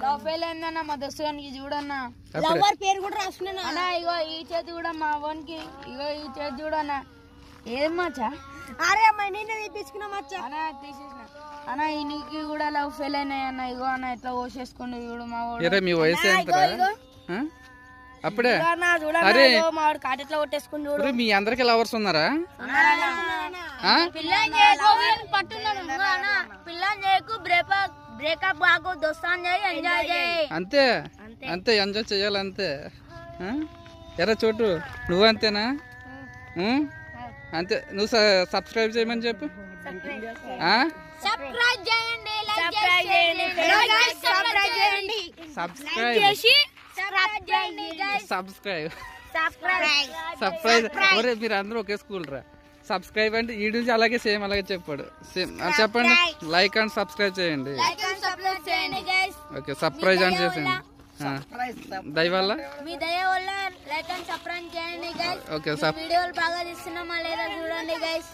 Love fail అయిందన్న మా దోస్తుగానికి చూడన్నా. లవర్ పేరు కూడా రాసుకున్నా అన్న. ఇగో ఈ చేతి కూడా మా అవన్కి, ఇగో ఈ చేతి చూడన్నా. ఏం మచ్చా? అరే నేనే తీపించుకున్నా మచ్చా. అన్న తీసేసిన అన్న. ఈయనకి కూడా లవ్ ఫెయిల్ అయినాయి అన్న. ఇగో అన్న ఎట్లా కోసేసుకుంది చూడు మా వాడు. మీ వయసు అప్పుడే అరే మావాడు కాటెట్లా కొట్టేసుకుని చూడు. మీ అందరికి లవర్స్ ఉన్నారా? పిల్లని చేయకు పట్టున్నాడు పిల్లని చేయకు బ్రేకప్ కాకు దోస్తాన్ చేయి ఎంజాయ్ చేయి. అంతే అంతే ఎంజాయ్ చెయ్యాలి అంతే. ఎరా చోటు నువ్వు అంతేనా? అంతే. నువ్వు సబ్స్క్రైబ్ చేయమని చెప్పు. సబ్స్క్రైబ్ చేయండి, ఒరే మీరు అందరూ ఒకే స్కూల్ రా. సబ్స్క్రైబ్ అంటే ఈ నుంచి అలాగే సేమ్ అలాగే చెప్పాడు. చెప్పండి. లైక్ అండ్ సబ్స్క్రైబ్ చేయండి. ఓకే సర్ప్రైజ్ అని చేసేయండి. దయ వల్ల మీ దయ వల్ల లైక్ అండ్ సబ్స్క్రైబ్ చేయండి గైస్. ఓకే వీడియోలు బాగా తీస్తున్నామా లేదా చూడండి గైస్.